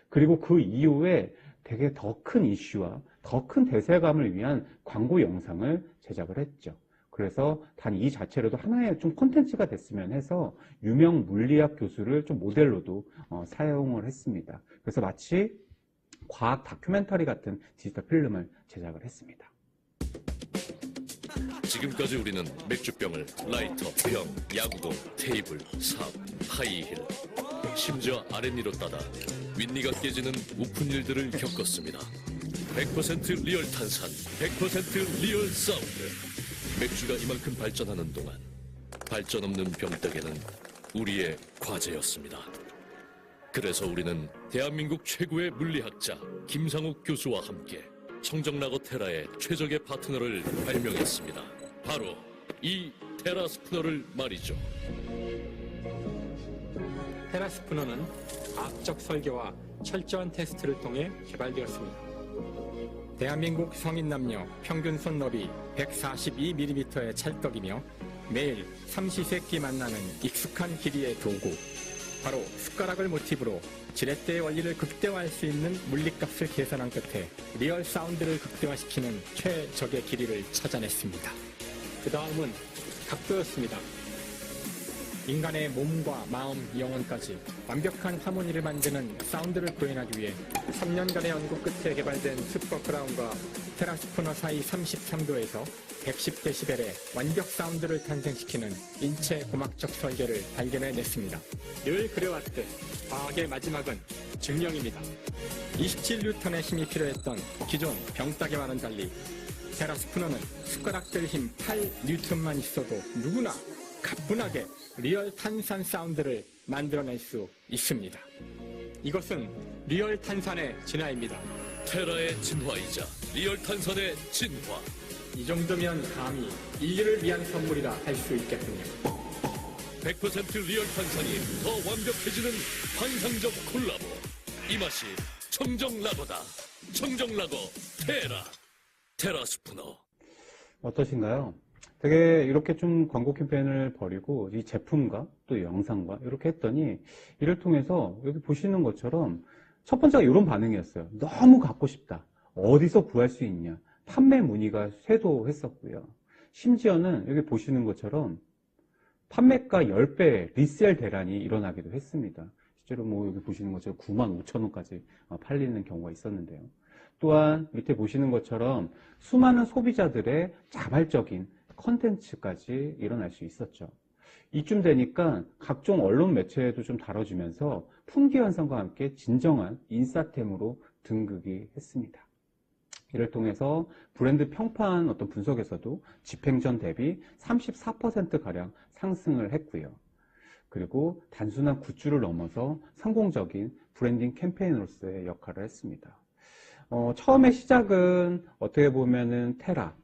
그리고 그 이후에 되게 더 큰 이슈와 더 큰 대세감을 위한 광고 영상을 제작을 했죠. 그래서 단 이 자체로도 하나의 좀 콘텐츠가 됐으면 해서 유명 물리학 교수를 좀 모델로도 사용을 했습니다. 그래서 마치 과학 다큐멘터리 같은 디지털 필름을 제작을 했습니다. 지금까지 우리는 맥주병을 라이터, 병, 야구공, 테이블, 삽, 하이힐, 심지어 아랫니로 따다 윗니가 깨지는 우픈 일들을 겪었습니다. 100% 리얼 탄산, 100% 리얼 사운드. 맥주가 이만큼 발전하는 동안 발전 없는 병따개는 우리의 과제였습니다. 그래서 우리는 대한민국 최고의 물리학자 김상욱 교수와 함께 청정라거 테라의 최적의 파트너를 발명했습니다. 바로 이 테라 스푸너를 말이죠. 테라 스푸너는 과학적 설계와 철저한 테스트를 통해 개발되었습니다. 대한민국 성인 남녀 평균 손너비 142mm의 찰떡이며 매일 삼시세끼 만나는 익숙한 길이의 도구, 바로 숟가락을 모티브로 지렛대의 원리를 극대화할 수 있는 물리값을 계산한 끝에 리얼 사운드를 극대화시키는 최적의 길이를 찾아냈습니다. 그 다음은 각도였습니다. 인간의 몸과 마음, 영혼까지 완벽한 하모니를 만드는 사운드를 구현하기 위해 3년간의 연구 끝에 개발된 슈퍼크라운과 테라스푸너 사이 33도에서 110데시벨의 완벽 사운드를 탄생시키는 인체 고막적 설계를 발견해냈습니다. 늘 그래왔듯 과학의 마지막은 증명입니다. 27뉴턴의 힘이 필요했던 기존 병따개와는 달리 테라스푸너는 숟가락들 힘 8뉴턴만 있어도 누구나 가뿐하게 리얼 탄산 사운드를 만들어낼 수 있습니다. 이것은 리얼 탄산의 진화입니다. 테라의 진화이자 리얼 탄산의 진화. 이 정도면 감히 인류를 위한 선물이라 할 수 있겠군요. 100% 리얼 탄산이 더 완벽해지는 환상적 콜라보. 이 맛이 청정라거다. 청정라거 테라. 테라 스푸너. 어떠신가요? 되게 이렇게 좀 광고 캠페인을 벌이고 이 제품과 또 영상과 이렇게 했더니 이를 통해서 여기 보시는 것처럼 첫 번째가 이런 반응이었어요. 너무 갖고 싶다. 어디서 구할 수 있냐. 판매 문의가 쇄도했었고요. 심지어는 여기 보시는 것처럼 판매가 10배 리셀 대란이 일어나기도 했습니다. 실제로 뭐 여기 보시는 것처럼 95,000원까지 팔리는 경우가 있었는데요. 또한 밑에 보시는 것처럼 수많은 소비자들의 자발적인 컨텐츠까지 일어날 수 있었죠. 이쯤 되니까 각종 언론 매체에도 좀 다뤄지면서 풍기 현상과 함께 진정한 인싸템으로 등극이 했습니다. 이를 통해서 브랜드 평판 어떤 분석에서도 집행전 대비 34%가량 상승을 했고요. 그리고 단순한 굿즈를 넘어서 성공적인 브랜딩 캠페인으로서의 역할을 했습니다. 처음에 시작은 어떻게 보면은 테라,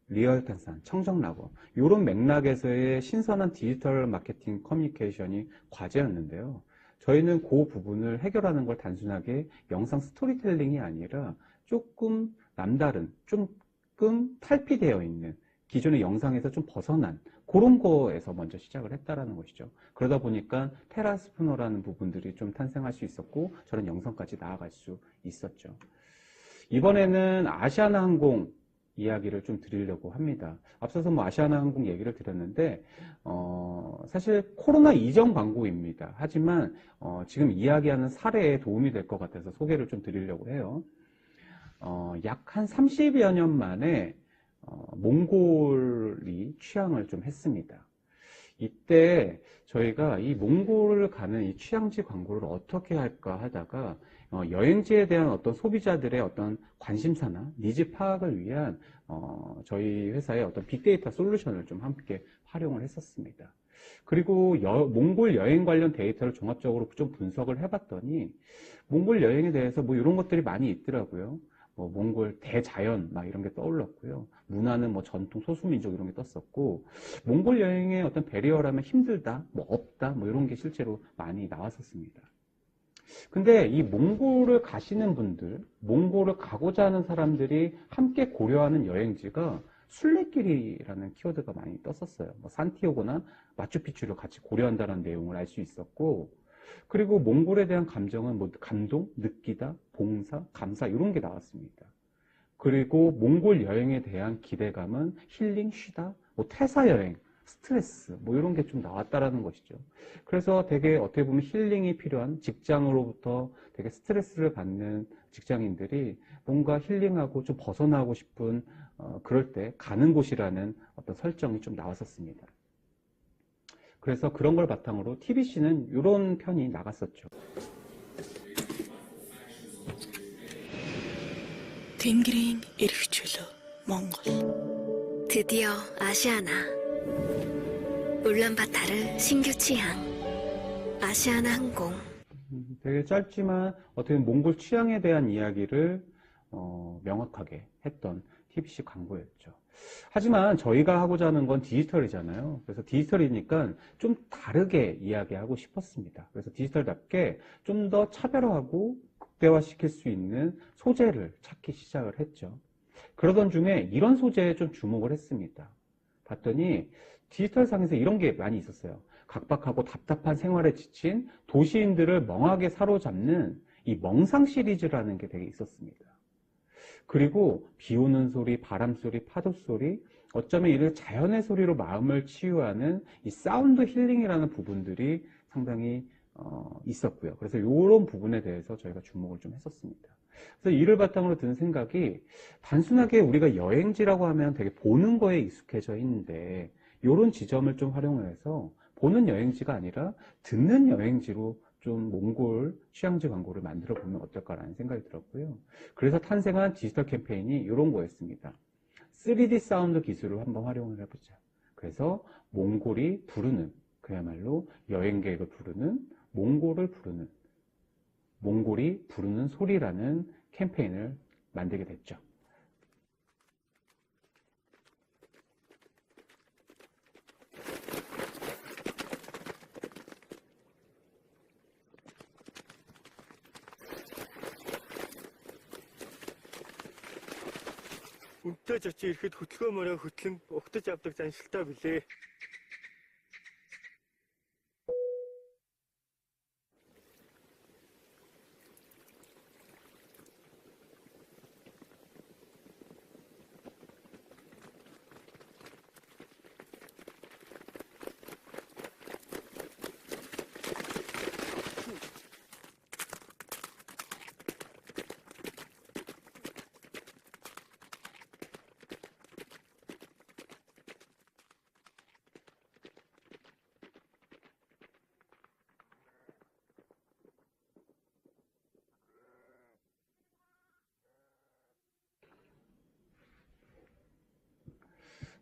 리얼 탄산, 청정라거 이런 맥락에서의 신선한 디지털 마케팅 커뮤니케이션이 과제였는데요. 저희는 그 부분을 해결하는 걸 단순하게 영상 스토리텔링이 아니라 조금 남다른, 조금 탈피되어 있는 기존의 영상에서 좀 벗어난 그런 거에서 먼저 시작을 했다라는 것이죠. 그러다 보니까 테라스푸너라는 부분들이 좀 탄생할 수 있었고 저런 영상까지 나아갈 수 있었죠. 이번에는 아시아나항공 이야기를 좀 드리려고 합니다. 앞서서 뭐 아시아나항공 얘기를 드렸는데 사실 코로나 이전 광고입니다. 하지만 지금 이야기하는 사례에 도움이 될 것 같아서 소개를 좀 드리려고 해요. 약 한 30여 년 만에 몽골이 취항을 좀 했습니다. 이때 저희가 이 몽골을 가는 이 취향지 광고를 어떻게 할까 하다가 여행지에 대한 어떤 소비자들의 어떤 관심사나 니즈 파악을 위한 저희 회사의 어떤 빅데이터 솔루션을 좀 함께 활용을 했었습니다. 그리고 몽골 여행 관련 데이터를 종합적으로 좀 분석을 해봤더니 몽골 여행에 대해서 뭐 이런 것들이 많이 있더라고요. 뭐 몽골 대자연 막 이런 게 떠올랐고요. 문화는 뭐 전통 소수민족 이런 게 떴었고 몽골 여행의 어떤 배리어라면 힘들다, 뭐 없다, 뭐 이런 게 실제로 많이 나왔었습니다. 근데 이 몽골을 가시는 분들, 몽골을 가고자 하는 사람들이 함께 고려하는 여행지가 순례길이라는 키워드가 많이 떴었어요. 뭐 산티아고나 마추픽추를 같이 고려한다는 내용을 알 수 있었고, 그리고 몽골에 대한 감정은 뭐 감동, 느끼다, 봉사, 감사 이런 게 나왔습니다. 그리고 몽골 여행에 대한 기대감은 힐링, 쉬다, 뭐 퇴사 여행, 스트레스 뭐 이런 게 좀 나왔다라는 것이죠. 그래서 되게 어떻게 보면 힐링이 필요한 직장으로부터 되게 스트레스를 받는 직장인들이 뭔가 힐링하고 좀 벗어나고 싶은 그럴 때 가는 곳이라는 어떤 설정이 좀 나왔었습니다. 그래서 그런 걸 바탕으로 TBC는 이런 편이 나갔었죠. 뒹그링 이르줄로 몽골. 드디어 아시아나. 울란바타르 신규 취향. 아시아나 항공. 되게 짧지만 어떻게 보면 몽골 취향에 대한 이야기를 명확하게 했던 TBC 광고였죠. 하지만 저희가 하고자 하는 건 디지털이잖아요. 그래서 디지털이니까 좀 다르게 이야기하고 싶었습니다. 그래서 디지털답게 좀 더 차별화하고 극대화시킬 수 있는 소재를 찾기 시작을 했죠. 그러던 중에 이런 소재에 좀 주목을 했습니다. 봤더니 디지털상에서 이런 게 많이 있었어요. 각박하고 답답한 생활에 지친 도시인들을 멍하게 사로잡는 이 멍상 시리즈라는 게 되게 있었습니다. 그리고 비 오는 소리, 바람 소리, 파도 소리, 어쩌면 이를 자연의 소리로 마음을 치유하는 이 사운드 힐링이라는 부분들이 상당히 있었고요. 그래서 이런 부분에 대해서 저희가 주목을 좀 했었습니다. 그래서 이를 바탕으로 든 생각이 단순하게 우리가 여행지라고 하면 되게 보는 거에 익숙해져 있는데 이런 지점을 좀 활용을 해서 보는 여행지가 아니라 듣는 여행지로 좀 몽골 취향지 광고를 만들어 보면 어떨까라는 생각이 들었고요. 그래서 탄생한 디지털 캠페인이 이런 거였습니다. 3D 사운드 기술을 한번 활용을 해보자. 그래서 몽골이 부르는, 그야말로 여행객을 부르는, 몽골을 부르는, 몽골이 부르는 소리라는 캠페인을 만들게 됐죠. 운터 젖지 이렇게 도트가 머리가 흐튼 억도 잡덕 잔 싫다 빌래.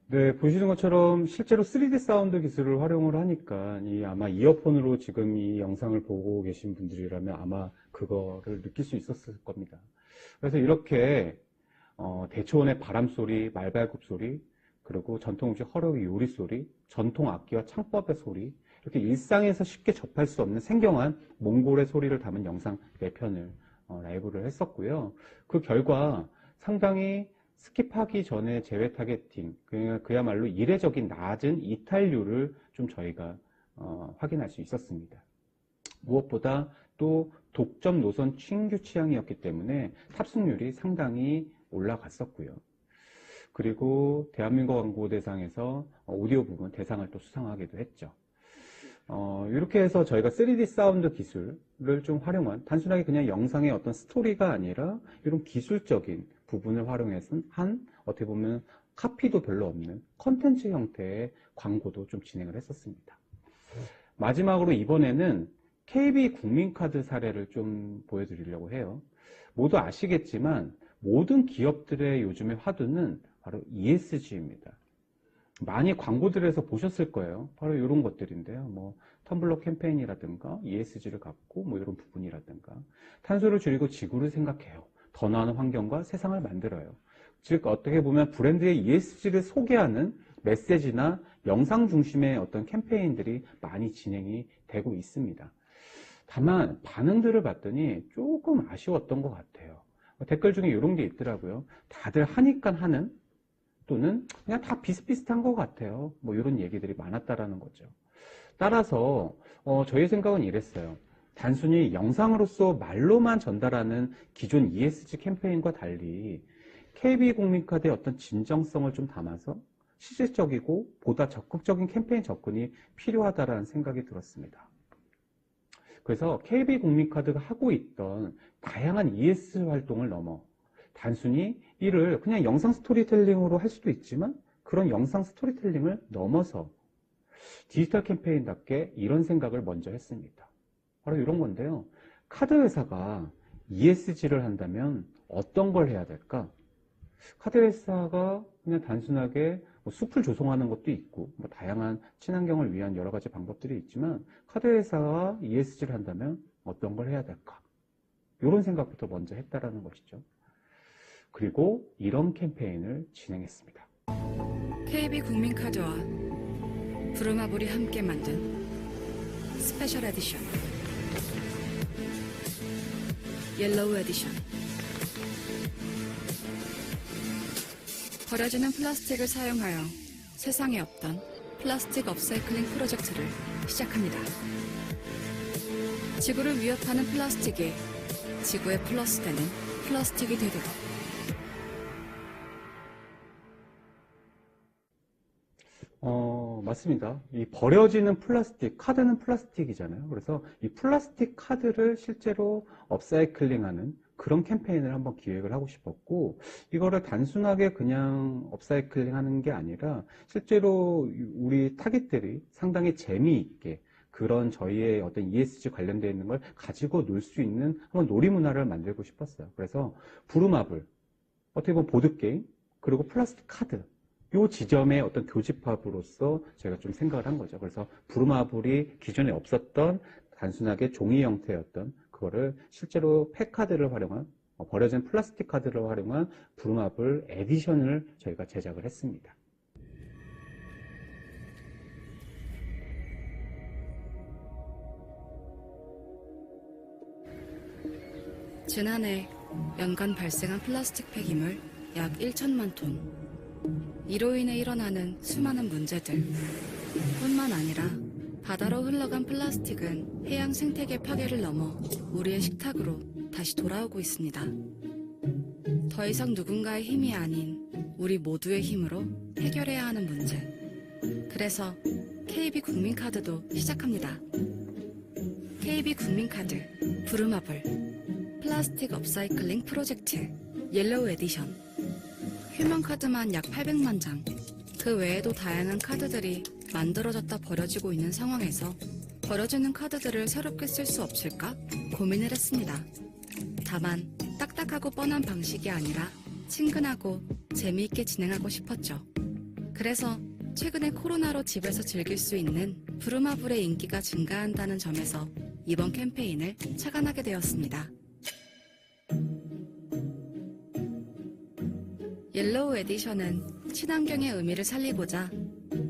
네, 보시는 것처럼 실제로 3D 사운드 기술을 활용을 하니까 아마 이어폰으로 지금 이 영상을 보고 계신 분들이라면 아마 그거를 느낄 수 있었을 겁니다. 그래서 이렇게 대초원의 바람소리, 말발굽 소리, 그리고 전통 음식 허러기 요리 소리, 전통 악기와 창법의 소리, 이렇게 일상에서 쉽게 접할 수 없는 생경한 몽골의 소리를 담은 영상 4편을 라이브를 했었고요. 그 결과 상당히 스킵하기 전에 제외 타겟팅, 그야말로 이례적인 낮은 이탈률을 좀 저희가 확인할 수 있었습니다. 무엇보다 또 독점 노선 신규 취향이었기 때문에 탑승률이 상당히 올라갔었고요. 그리고 대한민국 광고대상에서 오디오 부분 대상을 또 수상하기도 했죠. 이렇게 해서 저희가 3D 사운드 기술을 좀 활용한, 단순하게 그냥 영상의 어떤 스토리가 아니라 이런 기술적인 부분을 활용해서 어떻게 보면 카피도 별로 없는 컨텐츠 형태의 광고도 좀 진행을 했었습니다. 마지막으로 이번에는 KB 국민카드 사례를 좀 보여드리려고 해요. 모두 아시겠지만 모든 기업들의 요즘의 화두는 바로 ESG입니다. 많이 광고들에서 보셨을 거예요. 바로 이런 것들인데요. 뭐 텀블러 캠페인이라든가 ESG를 갖고 뭐 이런 부분이라든가 탄소를 줄이고 지구를 생각해요. 더 나은 환경과 세상을 만들어요. 즉 어떻게 보면 브랜드의 ESG를 소개하는 메시지나 영상 중심의 어떤 캠페인들이 많이 진행이 되고 있습니다. 다만 반응들을 봤더니 조금 아쉬웠던 것 같아요. 댓글 중에 이런 게 있더라고요. 다들 하니까 하는, 또는 그냥 다 비슷비슷한 것 같아요. 뭐 이런 얘기들이 많았다라는 거죠. 따라서 저희 생각은 이랬어요. 단순히 영상으로서 말로만 전달하는 기존 ESG 캠페인과 달리 KB국민카드의 어떤 진정성을 좀 담아서 실질적이고 보다 적극적인 캠페인 접근이 필요하다라는 생각이 들었습니다. 그래서 KB국민카드가 하고 있던 다양한 ESG 활동을 넘어 단순히 이를 그냥 영상 스토리텔링으로 할 수도 있지만 그런 영상 스토리텔링을 넘어서 디지털 캠페인답게 이런 생각을 먼저 했습니다. 바로 이런 건데요. 카드 회사가 ESG를 한다면 어떤 걸 해야 될까? 카드 회사가 그냥 단순하게 숲을 조성하는 것도 있고 다양한 친환경을 위한 여러 가지 방법들이 있지만 카드 회사가 ESG를 한다면 어떤 걸 해야 될까? 이런 생각부터 먼저 했다라는 것이죠. 그리고 이런 캠페인을 진행했습니다. KB국민카드와 부루마블이 함께 만든 스페셜 에디션 옐로우 에디션. 버려지는 플라스틱을 사용하여 세상에 없던 플라스틱 업사이클링 프로젝트를 시작합니다. 지구를 위협하는 플라스틱이 지구에 플러스 되는 플라스틱이 되도록. 맞습니다. 이 버려지는 플라스틱, 카드는 플라스틱이잖아요. 그래서 이 플라스틱 카드를 실제로 업사이클링하는 그런 캠페인을 한번 기획을 하고 싶었고, 이거를 단순하게 그냥 업사이클링 하는 게 아니라 실제로 우리 타깃들이 상당히 재미있게 그런 저희의 어떤 ESG 관련되어 있는 걸 가지고 놀 수 있는 한번 놀이 문화를 만들고 싶었어요. 그래서 부루마블, 어떻게 보면 보드게임, 그리고 플라스틱 카드, 요 지점의 어떤 교집합으로서 제가 좀 생각을 한 거죠. 그래서 부루마블이 기존에 없었던 단순하게 종이 형태였던 그거를 실제로 팩카드를 활용한 버려진 플라스틱 카드를 활용한 부루마블 에디션을 저희가 제작을 했습니다. 지난해 연간 발생한 플라스틱 폐기물 약 1천만 톤. 이로 인해 일어나는 수많은 문제들 뿐만 아니라 바다로 흘러간 플라스틱은 해양 생태계 파괴를 넘어 우리의 식탁으로 다시 돌아오고 있습니다. 더 이상 누군가의 힘이 아닌 우리 모두의 힘으로 해결해야 하는 문제. 그래서 KB국민카드도 시작합니다. KB국민카드 부루마블 플라스틱 업사이클링 프로젝트 옐로우 에디션. 휴먼카드만 약 800만 장, 그 외에도 다양한 카드들이 만들어졌다 버려지고 있는 상황에서 버려지는 카드들을 새롭게 쓸 수 없을까 고민을 했습니다. 다만 딱딱하고 뻔한 방식이 아니라 친근하고 재미있게 진행하고 싶었죠. 그래서 최근에 코로나로 집에서 즐길 수 있는 부루마블의 인기가 증가한다는 점에서 이번 캠페인을 착안하게 되었습니다. 옐로우 에디션은 친환경의 의미를 살리고자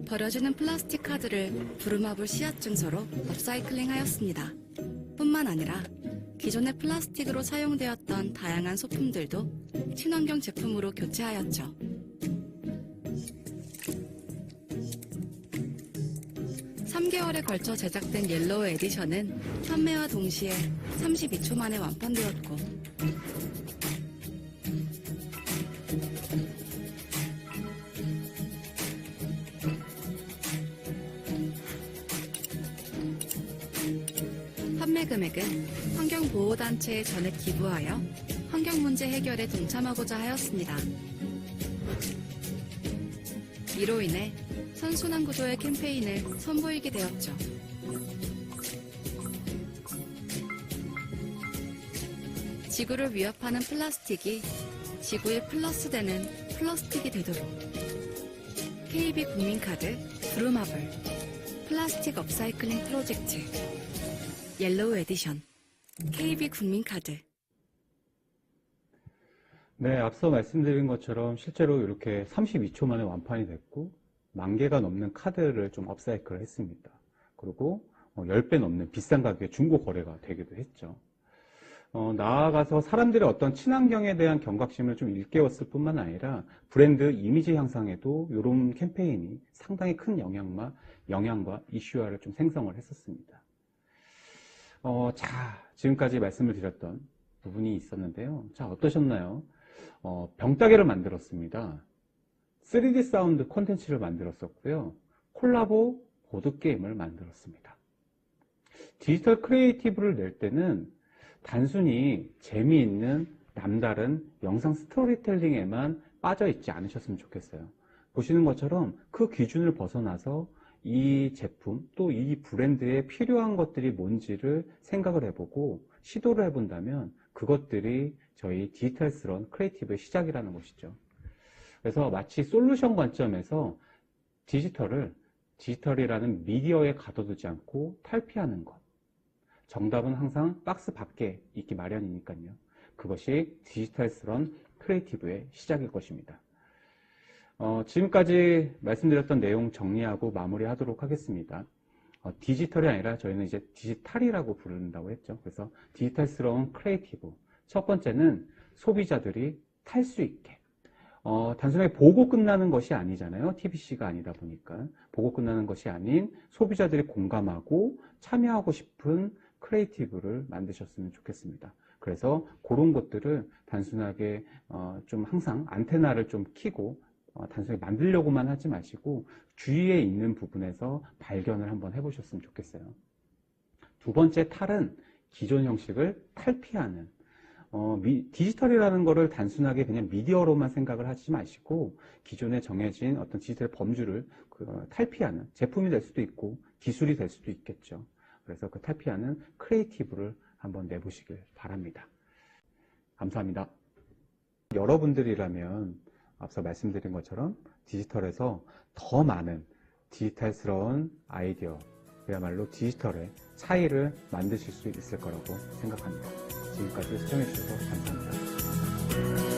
버려지는 플라스틱 카드를 부루마블 씨앗 증서로 업사이클링 하였습니다. 뿐만 아니라 기존의 플라스틱으로 사용되었던 다양한 소품들도 친환경 제품으로 교체하였죠. (3개월에) 걸쳐 제작된 옐로우 에디션은 판매와 동시에 32초 만에 완판되었고 판매 금액은 환경보호단체에 전액 기부하여 환경문제 해결에 동참하고자 하였습니다. 이로 인해 선순환 구조의 캠페인을 선보이게 되었죠. 지구를 위협하는 플라스틱이 지구에 플러스 되는 플라스틱이 되도록 KB국민카드 부루마블 플라스틱 업사이클링 프로젝트 옐로우 에디션 KB국민카드. 네, 앞서 말씀드린 것처럼 실제로 이렇게 32초 만에 완판이 됐고 10,000개가 넘는 카드를 좀 업사이클을 했습니다. 그리고 10배 넘는 비싼 가격의 중고 거래가 되기도 했죠. 나아가서 사람들의 어떤 친환경에 대한 경각심을 좀 일깨웠을 뿐만 아니라 브랜드 이미지 향상에도 이런 캠페인이 상당히 큰 영향과 이슈화를 좀 생성을 했었습니다. 자, 지금까지 말씀을 드렸던 부분이 있었는데요. 자, 어떠셨나요? 병따개를 만들었습니다. 3D 사운드 콘텐츠를 만들었었고요. 콜라보 보드게임을 만들었습니다. 디지털 크리에이티브를 낼 때는 단순히 재미있는 남다른 영상 스토리텔링에만 빠져있지 않으셨으면 좋겠어요. 보시는 것처럼 그 기준을 벗어나서 이 제품 또 이 브랜드에 필요한 것들이 뭔지를 생각을 해보고 시도를 해본다면 그것들이 저희 디지털스러운 크리에이티브의 시작이라는 것이죠. 그래서 마치 솔루션 관점에서 디지털이라는 미디어에 가둬두지 않고 탈피하는 것. 정답은 항상 박스 밖에 있기 마련이니까요. 그것이 디지털스러운 크리에이티브의 시작일 것입니다. 지금까지 말씀드렸던 내용 정리하고 마무리하도록 하겠습니다. 디지털이 아니라 저희는 이제 디지털이라고 부른다고 했죠. 그래서 디지털스러운 크리에이티브. 첫 번째는 소비자들이 탈 수 있게. 단순하게 보고 끝나는 것이 아니잖아요. TBC가 아니다 보니까. 보고 끝나는 것이 아닌 소비자들이 공감하고 참여하고 싶은 크리에이티브를 만드셨으면 좋겠습니다. 그래서 그런 것들을 단순하게 좀 항상 안테나를 좀 켜고 단순히 만들려고만 하지 마시고 주위에 있는 부분에서 발견을 한번 해보셨으면 좋겠어요. 두 번째 탈은 기존 형식을 탈피하는 디지털이라는 거를 단순하게 그냥 미디어로만 생각을 하지 마시고 기존에 정해진 어떤 디지털 범주를 탈피하는 제품이 될 수도 있고 기술이 될 수도 있겠죠. 그래서 그 탈피하는 크리에이티브를 한번 내보시길 바랍니다. 감사합니다. 여러분들이라면 앞서 말씀드린 것처럼 디지털에서 더 많은 디지털스러운 아이디어, 그야말로 디지털의 차이를 만드실 수 있을 거라고 생각합니다. 지금까지 시청해주셔서 감사합니다.